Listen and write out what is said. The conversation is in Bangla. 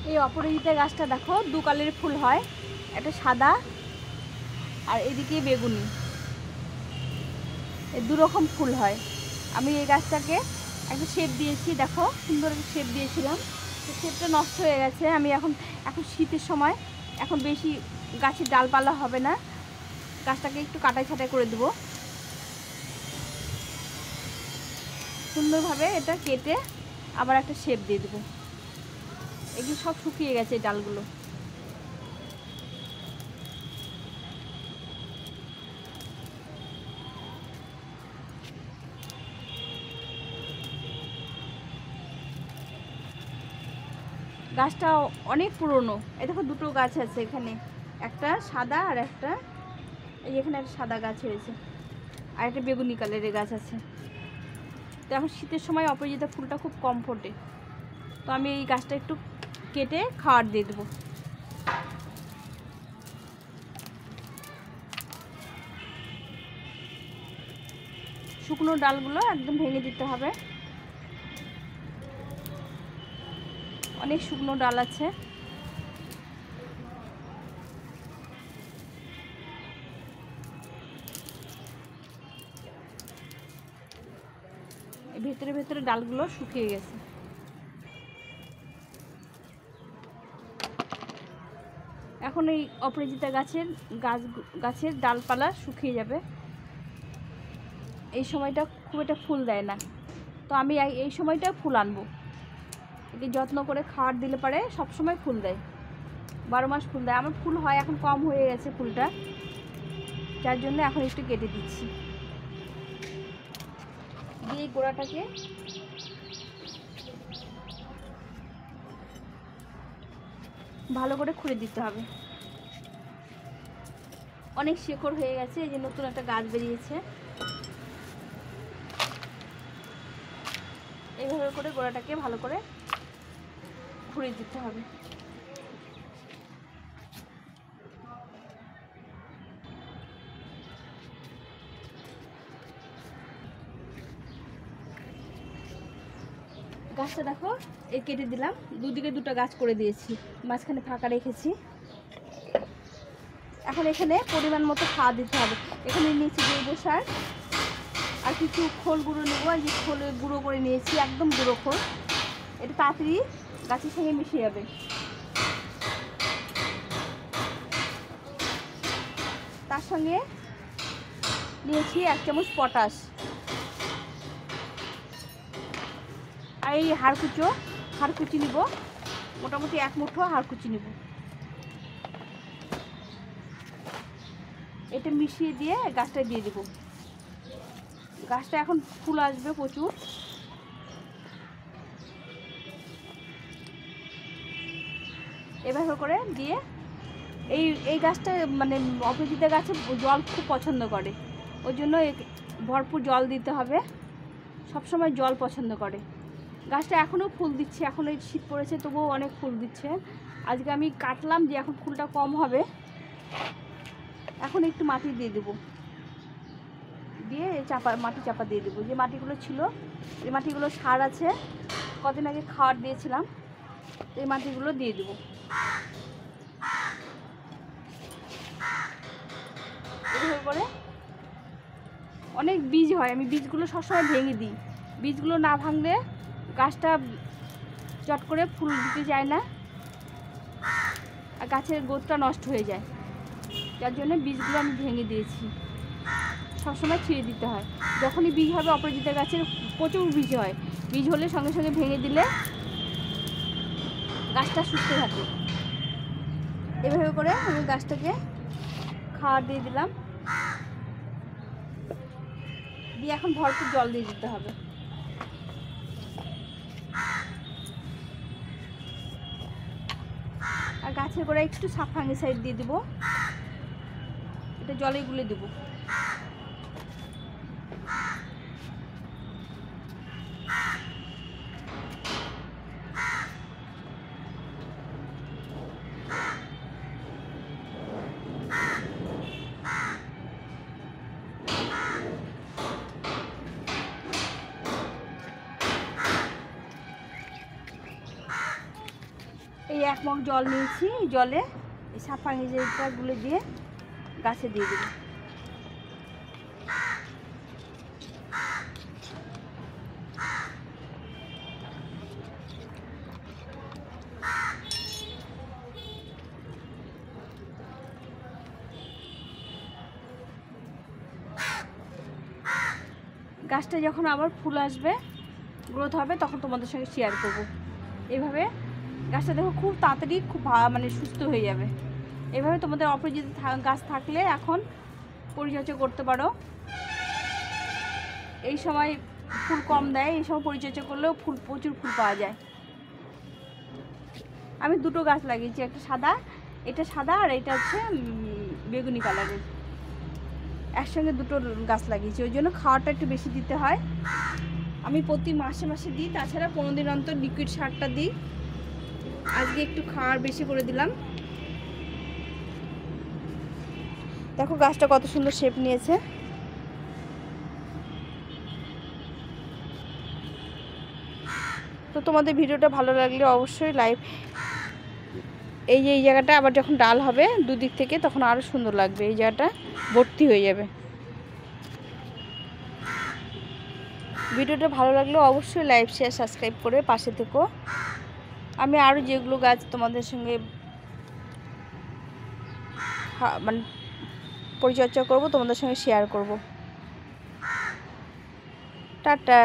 এই অপরাজিতা গাছটা দেখো দু কালারের ফুল হয়, একটা সাদা আর এদিকে বেগুনি, এই দু রকম ফুল হয়। আমি এই গাছটাকে একটা শেপ দিয়েছি, দেখো সুন্দর একটা শেপ দিয়েছিলাম, তো শেপটা নষ্ট হয়ে গেছে। আমি এখন শীতের সময় এখন বেশি গাছের ডালপালা হবে না, গাছটাকে একটু কাটাই ছাটাই করে দেবো সুন্দরভাবে, এটা কেটে আবার একটা শেপ দিয়ে দেবো। এগুলো সব শুকিয়ে গেছে এই ডালগুলো। গাছটা অনেক পুরনো, এই দেখো দুটো গাছ আছে এখানে, একটা সাদা আর একটা এই এখানে একটা সাদা গাছ হয়েছে আর একটা বেগুনি কালারের গাছ আছে। তো এখন শীতের সময় অপরাজিতা ফুলটা খুব কম ফোটে, তো আমি এই গাছটা একটু কেটে খাওয়ার দিয়ে দেবো। শুকনো ডালগুলো একদম ভেঙে দিতে হবে, অনেক শুকনো ডাল আছে। ভেতরে ভেতরে ডালগুলো শুকিয়ে গেছে। এখন এই অপরাজিতা গাছের ডালপালা শুকিয়ে যাবে, এই সময়টা খুব একটা ফুল দেয় না, তো আমি এই সময়টা ফুল আনবো। একে যত্ন করে খাওয়ার দিলে পারে সবসময় ফুল দেয়, 12 মাস ফুল দেয়। আমার ফুল হয়, এখন কম হয়ে গেছে ফুলটা, যার জন্য এখন একটু কেটে দিচ্ছি। দিয়ে গোড়াটাকে ভালো করে খুঁড়ে দিতে হবে। অনেক শেকড় হয়ে গেছে, এই যে নতুন একটা গাছ বেরিয়েছে। এইভাবে করে গোড়াটাকে ভালো করে খুঁড়ে দিতে হবে। গাছটা দেখো এই কেটে দিলাম, দুদিকে দুটো গাছ করে দিয়েছি, মাঝখানে ফাঁকা রেখেছি। এখন এখানে পরিমাণ মতো খাওয়া দিতে হবে। এখানে নিয়েছি জৈব সার আর কিছু খোল গুঁড়ো নেবো, এই যে খোল গুঁড়ো করে নিয়েছি, একদম গুঁড়ো খোল, এটা তাড়াতাড়ি গাছের সঙ্গে মিশে যাবে। তার সঙ্গে নিয়েছি 1 চামচ পটাশ, আর এই হাড়কুচি নিব, মোটামুটি 1 মুঠো হাড়কুচি নিব। এটা মিশিয়ে দিয়ে গাছটা দিয়ে দেবো। গাছটা এখন ফুল আসবে প্রচুর। এভাবে করে দিয়ে এই গাছটা মানে অপরাজিতা গাছে জল খুব পছন্দ করে, ওই জন্য ভরপুর জল দিতে হবে, সবসময় জল পছন্দ করে। গাছটা এখনও ফুল দিচ্ছে, এখন এই শীত পড়েছে তবুও অনেক ফুল দিচ্ছে। আজকে আমি কাটলাম যে এখন ফুলটা কম হবে, এখন একটু মাটি দিয়ে দেবো, দিয়ে মাটি চাপা দিয়ে দেবো। যে মাটিগুলো ছিল এই মাটিগুলো সার আছে, কদিন আগে খাওয়ার দিয়েছিলাম, এই মাটিগুলো দিয়ে দেবো। এভাবে করে অনেক বীজ হয়, আমি বীজগুলো সবসময় ভেঙে দিই, বীজগুলো না ভাঙলে গাছটা চট করে ফুল দিতে যায় না আর গাছের গোতটা নষ্ট হয়ে যায়, যার জন্য বীজগুলো আমি ভেঙে দিয়েছি। সবসময় ছিঁড়ে দিতে হয়, যখনই বীজ হবে অপরাজিতা গাছের প্রচুর বীজ হয়, বীজ হলে সঙ্গে সঙ্গে ভেঙে দিলে গাছটা সুস্থ থাকে। এভাবে করে আমি গাছটাকে খাওয়ার দিয়ে দিলাম, দিয়ে এখন ভরপুর জল দিয়ে দিতে হবে। আর গাছের গোড়ায় একটু ফাঙ্গিসাইড দিয়ে দেবো, এটা জলে গুলে দেবো। এই 1 মগ জল নিয়েছি, জলে এই সাফাঙ্গিটা গুলে দিয়ে গাছে দিয়ে দেবো। গাছটা যখন আবার ফুল আসবে, গ্রোথ হবে, তখন তোমাদের সঙ্গে শেয়ার করব। এইভাবে গাছটা দেখো খুব তাড়াতাড়ি খুব মানে সুস্থ হয়ে যাবে। এভাবে তোমাদের অপরিচিত গাছ থাকলে এখন পরিচর্যা করতে পারো। এই সময় ফুল কম দেয়, এই সময় পরিচর্যা করলেও প্রচুর ফুল পাওয়া যায়। আমি 2টো গাছ লাগিয়েছি, একটা সাদা, এটা সাদা, আর এটা হচ্ছে বেগুনি কালারের। একসঙ্গে 2টো গাছ লাগিয়েছি, ওই জন্য খাওয়াটা একটু বেশি দিতে হয়। আমি প্রতি মাসে মাসে দিই, তাছাড়া 15 দিন অন্তর লিকুইড সারটা দিই। আজকে একটু খাওয়ার বেশি করে দিলাম। দেখো গাছটা কত সুন্দর শেপ নিয়েছে। তো তোমাদের ভিডিওটা ভালো লাগলে অবশ্যই লাইক, এই যে এই জায়গাটা আবার যখন ডাল হবে দুদিক থেকে, তখন আরও সুন্দর লাগবে, এই জায়গাটা ভর্তি হয়ে যাবে। ভিডিওটা ভালো লাগলে অবশ্যই লাইক, শেয়ার, সাবস্ক্রাইব করে পাশে থেকো। আমি আরও যেগুলো গাছ তোমাদের সঙ্গে মানে পরিচর্যা করব, তোমাদের সঙ্গে শেয়ার করব। টাটা।